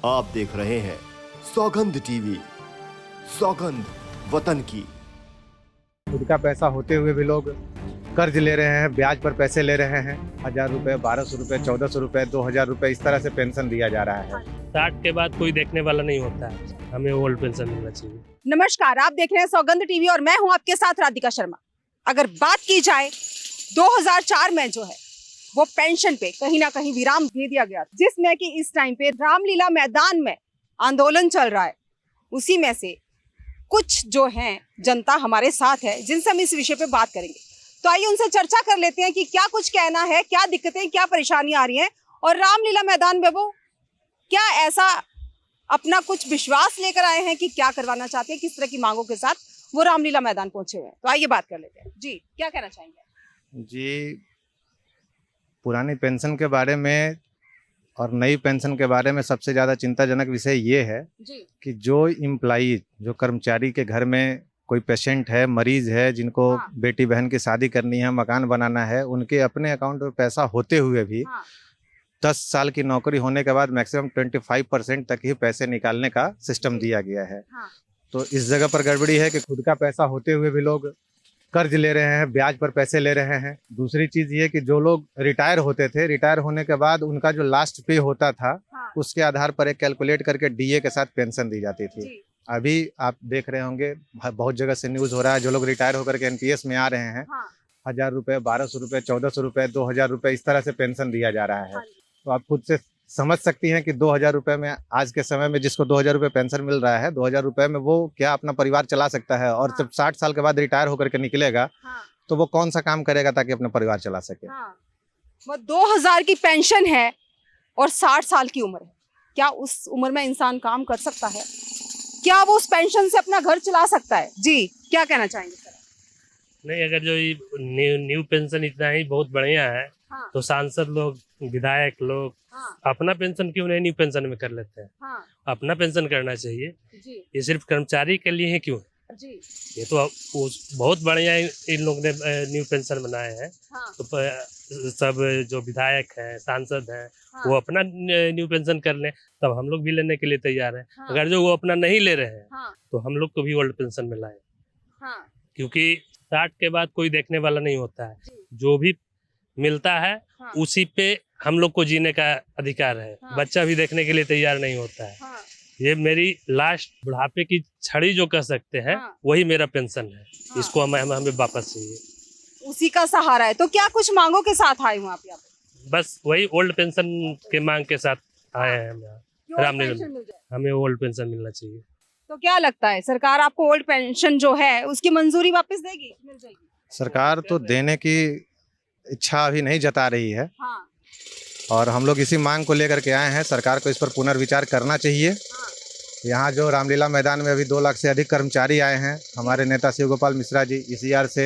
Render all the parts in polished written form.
आप देख रहे हैं सौगंध टीवी, सौगंध वतन की। खुद का पैसा होते हुए भी लोग कर्ज ले रहे हैं, ब्याज पर पैसे ले रहे हैं। 1000 रुपए, 1200 रुपए, 1400 रुपए, 2000 रुपए, इस तरह से पेंशन दिया जा रहा है। 60 के बाद कोई देखने वाला नहीं होता है, हमें ओल्ड पेंशन मिलना चाहिए। नमस्कार, आप देख रहे हैं सौगंध टीवी और मैं हूं आपके साथ राधिका शर्मा। अगर बात की जाए 2004 में जो है वो पेंशन पे कहीं ना कहीं विराम दे दिया गया, जिसमें कि इस टाइम पे रामलीला मैदान में आंदोलन चल रहा है। उसी में से कुछ जो हैं जनता हमारे साथ है, जिनसे हम इस विषय पे बात करेंगे। तो आइए उनसे चर्चा कर लेते हैं कि क्या कुछ कहना है, क्या दिक्कतें, क्या परेशानियां आ रही हैं और रामलीला मैदान में वो क्या ऐसा अपना कुछ विश्वास लेकर आए हैं कि क्या करवाना चाहते हैं, किस तरह की मांगों के साथ वो रामलीला मैदान पहुंचे हुए हैं। तो आइए बात कर लेते हैं। जी, क्या कहना चाहेंगे? जी, पुरानी पेंशन के बारे में और नई पेंशन के बारे में सबसे ज़्यादा चिंताजनक विषय ये है जी, कि जो इम्प्लॉइज, जो कर्मचारी के घर में कोई पेशेंट है, मरीज है, जिनको हाँ। बेटी बहन की शादी करनी है, मकान बनाना है, उनके अपने अकाउंट में पैसा होते हुए भी हाँ, 10 साल की नौकरी होने के बाद मैक्सिमम 25% तक ही पैसे निकालने का सिस्टम दिया गया है। हाँ। तो इस जगह पर गड़बड़ी है कि खुद का पैसा होते हुए भी लोग कर्ज ले रहे हैं, ब्याज पर पैसे ले रहे हैं। दूसरी चीज़ ये कि जो लोग रिटायर होते थे, रिटायर होने के बाद उनका जो लास्ट पे होता था, हाँ। उसके आधार पर एक कैलकुलेट करके डीए के साथ पेंशन दी जाती थी। जी, अभी आप देख रहे होंगे, बहुत जगह से न्यूज़ हो रहा है, जो लोग रिटायर होकर के एनपीएस में आ रहे हैं, हाँ, 1000 रुपये, 1200 रुपये, 1400 रुपये, 2000 रुपये, इस तरह से पेंशन दिया जा रहा है। हाँ। तो आप खुद से समझ सकती हैं कि 2000 रुपये में आज के समय में जिसको 2000 रुपये पेंशन मिल रहा है, 2000 रुपये में वो क्या अपना परिवार चला सकता है। और हाँ। जब 60 साल के बाद रिटायर होकर के निकलेगा हाँ, तो वो कौन सा काम करेगा ताकि अपना परिवार चला सके। हाँ। वो 2000 की पेंशन है और 60 साल की उम्र है। क्या उस उम्र में इंसान काम कर सकता है? क्या वो उस पेंशन से अपना घर चला सकता है? जी, क्या कहना चाहेंगे सर? नहीं, अगर जो ये न्यू पेंशन इतना ही बहुत बढ़िया है, हाँ, तो सांसद लोग, विधायक लोग हाँ, अपना पेंशन क्यों नहीं न्यू पेंशन में कर लेते हैं? हाँ, अपना पेंशन करना चाहिए। जी, ये सिर्फ कर्मचारी के लिए ही क्यों है? जी, ये तो बहुत बढ़िया इन लोग ने न्यू पेंशन बनाए हैं। हाँ, तो सब जो विधायक हैं, सांसद हैं, हाँ, वो अपना न्यू पेंशन कर लें, तब हम लोग भी लेने के लिए तैयार हैं। हाँ, अगर जो वो अपना नहीं ले रहे हैं, हाँ, तो हम लोग को भी ओल्ड पेंशन में लाएं, हाँ, क्योंकि 60 के बाद कोई देखने वाला नहीं होता है। जी, जो भी मिलता है हाँ, उसी पे हम लोग को जीने का अधिकार है। हाँ। बच्चा भी देखने के लिए तैयार नहीं होता है। हाँ, ये मेरी लास्ट बुढ़ापे की छड़ी जो कह सकते हैं, हाँ। वही मेरा पेंशन है। हाँ। इसको हमें वापस चाहिए। उसी का सहारा है। तो क्या कुछ मांगों के साथ आए हूँ आप यहाँ पे? बस वही ओल्ड पेंशन के मांग के साथ आए हैं हम यहाँ। कि ओल्ड रामलीला पेंशन मिल जाए। हमें ओल्ड पेंशन मिलना चाहिए। तो क्या लगता है सरकार आपको ओल्ड पेंशन जो है उसकी मंजूरी वापस देगी? मिल जाएगी? सरकार तो देने की इच्छा अभी नहीं जता रही है हाँ, और हम लोग इसी मांग को लेकर के आए हैं। सरकार को इस पर पुनर्विचार करना चाहिए। हाँ, यहाँ जो रामलीला मैदान में अभी 2 लाख से अधिक कर्मचारी आए हैं, हमारे नेता शिव गोपाल मिश्रा जी, ईसीआर से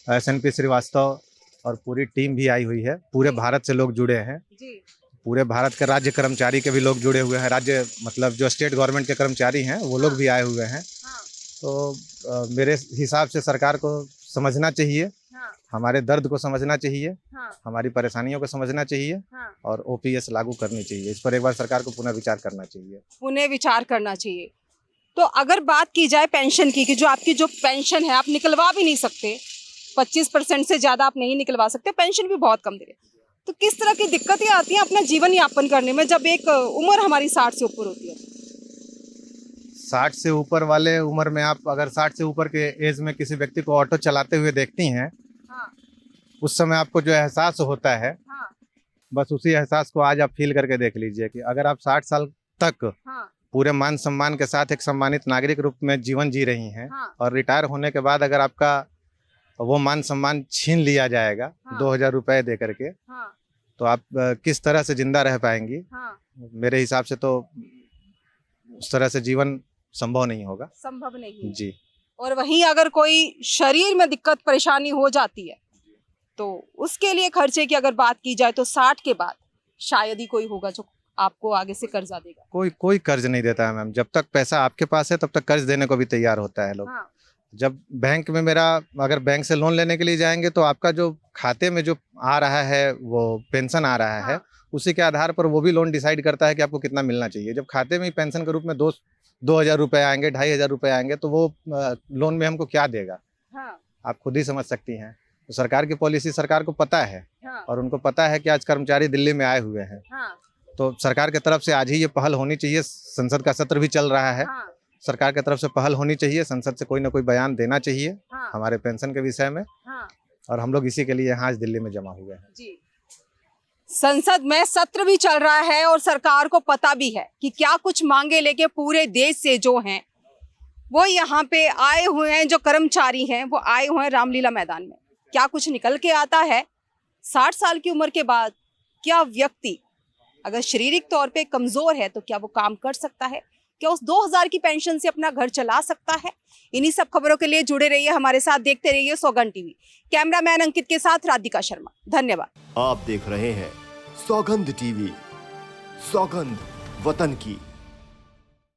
SNP श्रीवास्तव और पूरी टीम भी आई हुई है। पूरे भारत से लोग जुड़े हैं, जी, पूरे भारत के राज्य कर्मचारी के भी लोग जुड़े हुए हैं। राज्य मतलब जो स्टेट गवर्नमेंट के कर्मचारी हैं वो लोग भी आए हुए हैं। हाँ, तो मेरे हिसाब से सरकार को समझना चाहिए, हाँ, हमारे दर्द को समझना चाहिए, हाँ, हमारी परेशानियों को समझना चाहिए हाँ। और OPS लागू करनी चाहिए। इस पर एक बार सरकार को पुनर्विचार करना चाहिए। उन्हें विचार करना चाहिए। तो अगर बात की जाए पेंशन की, कि जो आपकी जो पेंशन है आप निकलवा भी नहीं सकते, 25% से ज़्यादा आप नहीं निकलवा सकते, पेंशन भी बहुत कम दे रहे, तो किस तरह की दिक्कतें आती हैं अपना जीवन यापन करने में जब एक उम्र हमारी 60 से ऊपर होती है? 60 से ऊपर वाले उम्र में आप अगर 60 से ऊपर के एज में किसी व्यक्ति को ऑटो चलाते हुए देखती हैं, हाँ, उस समय आपको जो एहसास होता है, हाँ, बस उसी एहसास को आज आप फील करके देख लीजिए कि अगर आप 60 साल तक हाँ, पूरे मान सम्मान के साथ एक सम्मानित नागरिक रूप में जीवन जी रही हैं हाँ, और रिटायर होने के बाद अगर आपका वो मान सम्मान छीन लिया जाएगा हाँ। 2000 रुपये दे करके, हाँ, तो आप किस तरह से जिंदा रह पाएंगी? हाँ, मेरे हिसाब से तो उस तरह से जीवन संभव नहीं होगा संभव नहीं है। जी। और वहीं अगर कोई शरीर में दिक्कत परेशानी हो जाती है तो उसके लिए खर्चे की अगर बात की जाए तो 60 के बाद शायद ही कोई होगा जो आपको आगे से कर्जा देगा। कोई कर्ज नहीं देता है मैम। जब तक पैसा आपके पास है तब तक कर्ज देने को भी तैयार होता है लोग। हाँ, जब बैंक में अगर बैंक से लोन लेने के लिए जाएंगे तो आपका जो खाते में जो आ रहा है वो पेंशन आ रहा है, हाँ, उसी के आधार पर वो भी लोन डिसाइड करता है कि आपको कितना मिलना चाहिए। जब खाते में ही पेंशन के रूप में 2,000 रुपये आएंगे, 2,500 रुपये आएंगे, तो वो लोन में हमको क्या देगा? हाँ, आप खुद ही समझ सकती हैं। तो सरकार की पॉलिसी सरकार को पता है, हाँ, और उनको पता है कि आज कर्मचारी दिल्ली में आए हुए हैं, हाँ, तो सरकार की तरफ से आज ही ये पहल होनी चाहिए। संसद का सत्र भी चल रहा है, हाँ, सरकार की तरफ से पहल होनी चाहिए, संसद से कोई ना कोई बयान देना चाहिए हाँ, हमारे पेंशन के विषय में, हाँ, और हम लोग इसी के लिए यहाँ आज दिल्ली में जमा हुए हैं। जी। संसद में सत्र भी चल रहा है और सरकार को पता भी है कि क्या कुछ मांगे लेके पूरे देश से जो हैं वो यहाँ पे आए हुए हैं, जो कर्मचारी हैं वो आए हुए हैं रामलीला मैदान में। क्या कुछ निकल के आता है? 60 साल की उम्र के बाद क्या व्यक्ति अगर शारीरिक तौर पे कमजोर है तो क्या वो काम कर सकता है? क्या उस 2000 की पेंशन से अपना घर चला सकता है? इन्हीं सब खबरों के लिए जुड़े रहिए हमारे साथ, देखते रहिए सौगंध टीवी। कैमरामैन अंकित के साथ राधिका शर्मा, धन्यवाद। आप देख रहे हैं सौगंध टीवी, सौगंध वतन की।